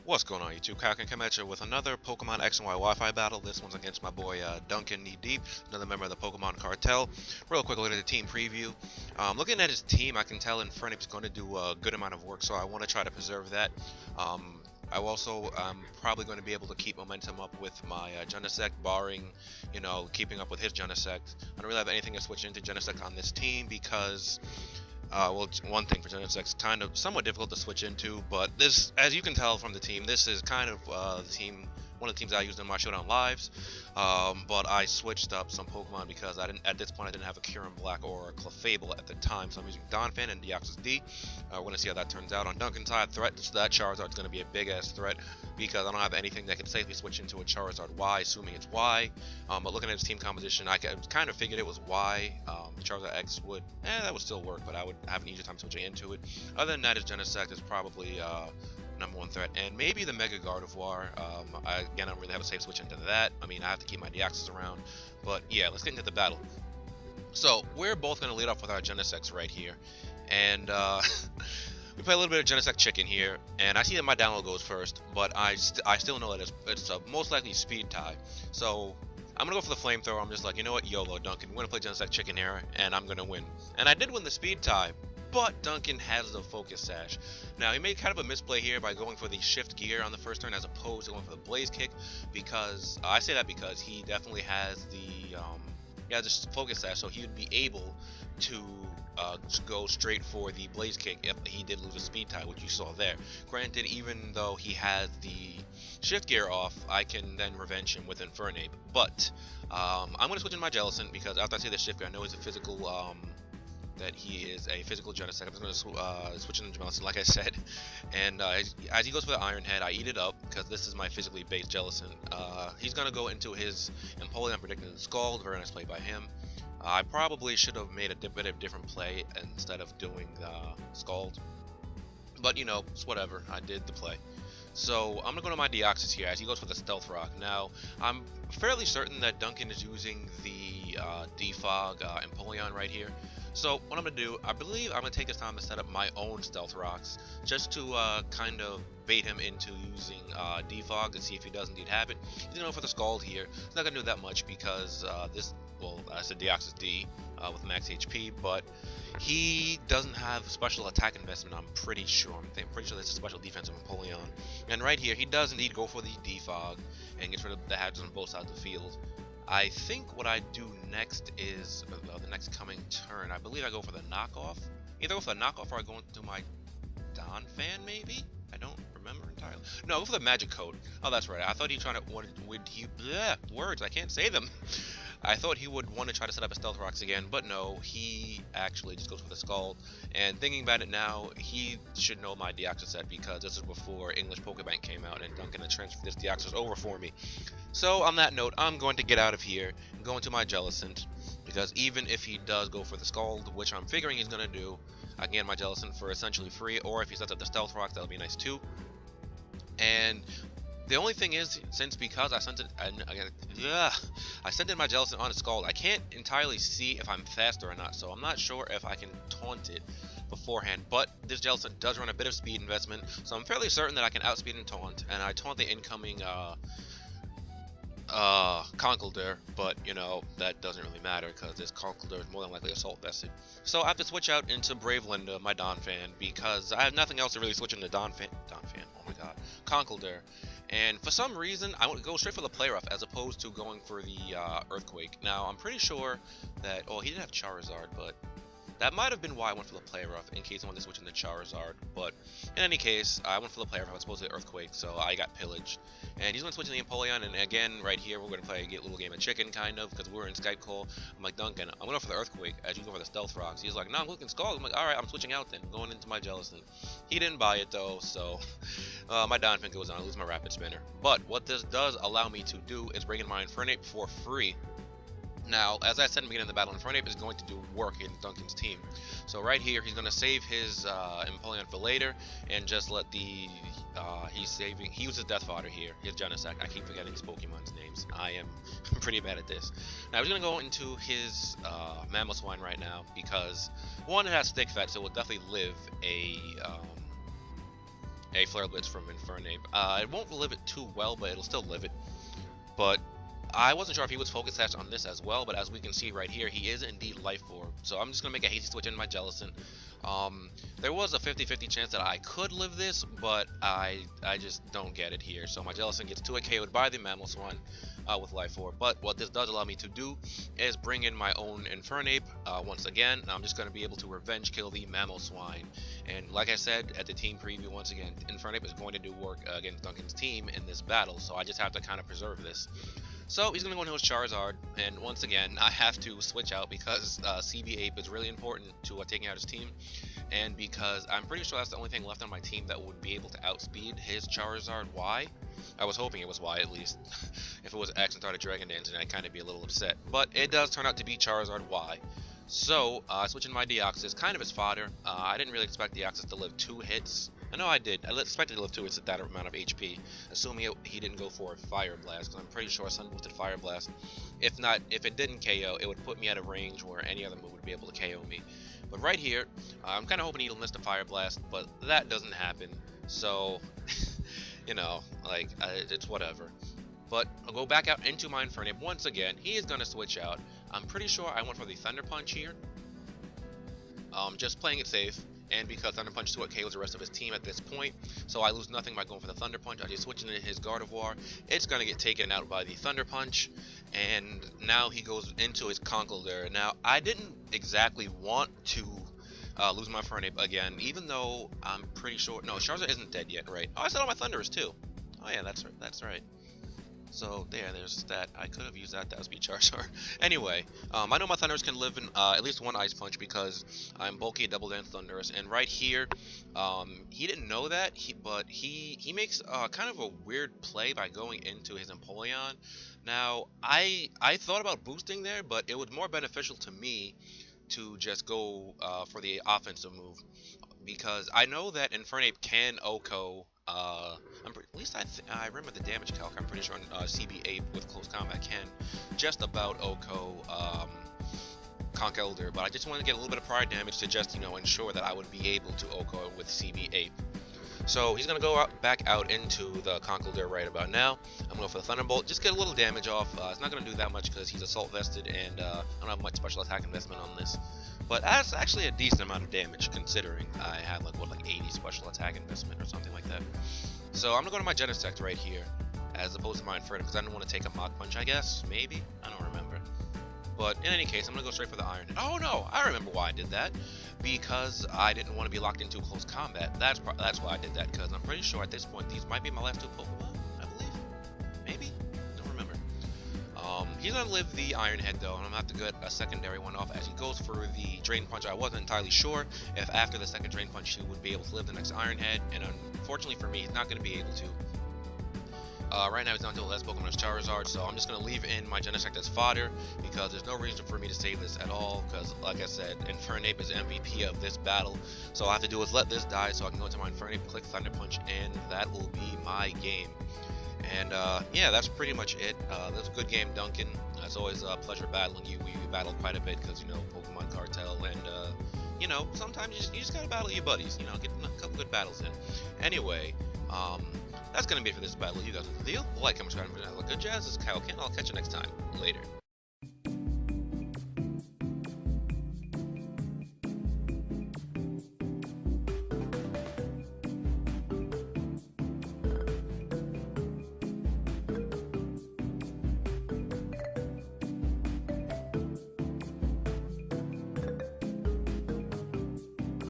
What's going on YouTube? Kaioken come at you with another Pokemon X and Y Wi-Fi battle. This one's against my boy DuncanKneeDeep, another member of the Pokemon Cartel. Real quick look at the team preview. Looking at his team, I can tell Infernape is going to do a good amount of work, so I want to try to preserve that. I also probably going to be able to keep momentum up with my Genesect, barring, keeping up with his Genesect. I don't really have anything to switch into Genesect on this team because well, one thing for Genesect's kind of somewhat difficult to switch into, but this, as you can tell from the team, this is kind of one of the teams I used in my Showdown Lives. But I switched up some Pokemon because at this point I didn't have a Kyurem Black or a Clefable at the time, so I'm using Donphan and Deoxys D. We're going to see how that turns out. On Duncan's side, threat to that Charizard's going to be a big-ass threat because I don't have anything that can safely switch into a Charizard Y, assuming it's Y. But looking at his team composition, I kind of figured it was Y. The Charizard X that would still work, but I would have an easier time switching into it. Other than that, his Genesect is probably #1 threat, and maybe the Mega Gardevoir. I don't really have a safe switch into that. I mean, I have to keep my Deoxys around, but yeah, let's get into the battle. So we're both going to lead off with our Genesects right here, and we play a little bit of Genesect Chicken here, and I see that my download goes first, but I still know that it's a most likely speed tie. So I'm gonna go for the flamethrower. I'm just like, you know what, YOLO, Duncan. We're gonna play Genesect Chicken here, and I'm gonna win. And I did win the speed tie, but Duncan has the Focus Sash. Now, he made kind of a misplay here by going for the Shift Gear on the first turn as opposed to going for the Blaze Kick, because I say that because he definitely has the Focus Sash, so he would be able to go straight for the Blaze Kick if he did lose a speed tie, which you saw there. Granted, even though he has the Shift Gear off, I can then revenge him with Infernape. But I'm going to switch in my Jellicent because after I say the Shift Gear, I know he's a physical that he is a physical Genesect. I'm just going to switch into Jellicent, like I said. And as he goes for the Iron Head, I eat it up because this is my physically based Jellicent. He's going to go into his Empoleon, predicting the Scald. Very nice play by him. I probably should have made a bit of different play instead of doing Scald. But, it's whatever. I did the play. So I'm going to go to my Deoxys here as he goes for the Stealth Rock. Now, I'm fairly certain that Duncan is using the Defog Empoleon right here. So what I'm going to do, I believe I'm going to take this time to set up my own Stealth Rocks just to kind of bait him into using Defog and see if he does indeed have it. He's going to go for the Scald here. It's not going to do that much because I said Deoxys D with max HP, but he doesn't have special attack investment, I'm pretty sure. I'm pretty sure that's a special defensive Empoleon. And right here, he does indeed go for the Defog and gets rid of the hazards on both sides of the field. I think what I do next is, the next coming turn, I believe I go for the knockoff. Either go for the knockoff or I go into my Donphan, maybe? I don't remember entirely. No, I go for the Magic Coat. Oh, that's right. I thought he was trying to, words, I can't say them. I thought he would want to try to set up a Stealth Rocks again, but no, he actually just goes for the Scald. And thinking about it now, he should know my Deoxys set because this is before English Pokebank came out and Duncan had transferred this Deoxys over for me. So on that note, I'm going to get out of here and go into my Jellicent, because even if he does go for the Scald, which I'm figuring he's going to do, I can get my Jellicent for essentially free, or if he sets up the Stealth Rocks, that'll be nice too. And the only thing is, because I sent in my Jellicent on a Scald, I can't entirely see if I'm faster or not, so I'm not sure if I can taunt it beforehand. But this Jellicent does run a bit of speed investment, so I'm fairly certain that I can outspeed and taunt, and I taunt the incoming Conkeldurr, but that doesn't really matter because this Conkeldurr is more than likely Assault Vested. So I have to switch out into Brave Linda, my Donphan, because I have nothing else to really switch into Donphan, oh my god, Conkeldurr. And for some reason, I want to go straight for the Play Rough as opposed to going for the Earthquake. Now, I'm pretty sure that, he didn't have Charizard, but that might have been why I went for the Play Rough, in case I wanted to switch into Charizard. But in any case, I went for the Play Rough, I was supposed to Earthquake, so I got pillaged. And he's going to switch into the Empoleon, and again, right here, we're going to play a little game of chicken, kind of, because we're in Skype call. I'm like, Duncan, I'm going to go for the Earthquake, as you go for the Stealth Rocks. He's like, no, I'm looking Scald. I'm like, alright, I'm switching out then, going into my Jellicent. He didn't buy it, though, so my Donphan goes on, I lose my Rapid Spinner. But what this does allow me to do is bring in my Infernape for free. Now, as I said in the beginning of the battle, Infernape is going to do work in Duncan's team. So right here, he's going to save his Empoleon for later, and just let the he uses Death Fodder here, his Genesect. I keep forgetting his Pokemon's names. I am pretty bad at this. Now he's going to go into his Mamoswine right now because one, it has Stick Fat, so it will definitely live a Flare Blitz from Infernape. It won't live it too well, but it'll still live it. But I wasn't sure if he was Focus Sash on this as well, but as we can see right here, he is indeed Life Orb. So I'm just going to make a hasty switch in my Jellicent. There was a 50-50 chance that I could live this, but I just don't get it here. So my Jellicent gets 2-hit KO'd by the Mamoswine with Life Orb. But what this does allow me to do is bring in my own Infernape once again. I'm just going to be able to revenge kill the Mamoswine. And like I said at the team preview, once again, Infernape is going to do work against Duncan's team in this battle. So I just have to kind of preserve this. So he's going to go into his Charizard, and once again, I have to switch out because CB Ape is really important to taking out his team, and because I'm pretty sure that's the only thing left on my team that would be able to outspeed his Charizard Y. I was hoping it was Y at least. If it was X and started Dragon Dancing, I'd kind of be a little upset. But it does turn out to be Charizard Y. So, switching my Deoxys, kind of as fodder. I didn't really expect Deoxys to live 2 hits. I know I did. I expected to live 2 hits at that amount of HP, assuming he didn't go for a Fire Blast, because I'm pretty sure Sun boosted Fire Blast. If it didn't KO, it would put me at a range where any other move would be able to KO me. But right here, I'm kind of hoping he'll miss the Fire Blast, but that doesn't happen. So, you know, like, it's whatever. But I'll go back out into my Infernape once again. He is going to switch out. I'm pretty sure I went for the Thunder Punch here. Just playing it safe. And because Thunder Punch 2 KOs the rest of his team at this point, so I lose nothing by going for the Thunder Punch. I just switch into his Gardevoir. It's going to get taken out by the Thunder Punch, and now he goes into his Conkeldurr. Now, I didn't exactly want to lose my Infernape again, even though I'm pretty sure... No, Charizard isn't dead yet, right? Oh, I said all my Thunders too. Oh yeah, that's right. So there's that. I could have used that. That was Speed Charizard. Anyway, I know my Thunders can live in at least 1 Ice Punch because I'm bulky Double Dance Thunders. And right here, he didn't know that, but he makes kind of a weird play by going into his Empoleon. Now, I thought about boosting there, but it was more beneficial to me to just go for the offensive move, because I know that Infernape can OHKO. At least I remember the damage calc. I'm pretty sure CB Ape with close combat can just about OHKO Conkeldurr, but I just wanted to get a little bit of prior damage to just, you know, ensure that I would be able to OHKO with CB Ape. So he's going to go back out into the Conkeldurr right about now. I'm going for the Thunderbolt, just get a little damage off. It's not going to do that much because he's Assault Vested, and I don't have much special attack investment on this. But that's actually a decent amount of damage considering I have like 80 special attack investment or something like that. So I'm going to go to my Genesect right here as opposed to my Inferno because I don't want to take a Mach Punch, I guess. Maybe? I don't remember. But in any case, I'm going to go straight for the Iron Head. Oh no, I remember why I did that. Because I didn't want to be locked into close combat. That's why I did that, because I'm pretty sure at this point these might be my last 2 Pokemon, I believe. Maybe? Don't remember. He's going to live the Iron Head though, and I'm going to have to get a secondary one off as he goes for the Drain Punch. I wasn't entirely sure if after the second Drain Punch he would be able to live the next Iron Head, and unfortunately for me, he's not going to be able to. Right now he's down to the last Pokemon is Charizard, so I'm just going to leave in my Genesect as fodder, because there's no reason for me to save this at all, because like I said, Infernape is MVP of this battle, so all I have to do is let this die so I can go into my Infernape, click Thunder Punch, and that will be my game. And yeah, that's pretty much it. That's a good game, Duncan. It's always a pleasure battling you. We battle quite a bit because, you know, Pokemon Cartel, and you know, sometimes you just gotta battle your buddies, you know, get a couple good battles in. Anyway, that's gonna be it for this battle. You guys know the deal. Like, comment, subscribe, and have a good jazz. This is Kaioken. I'll catch you next time. Later.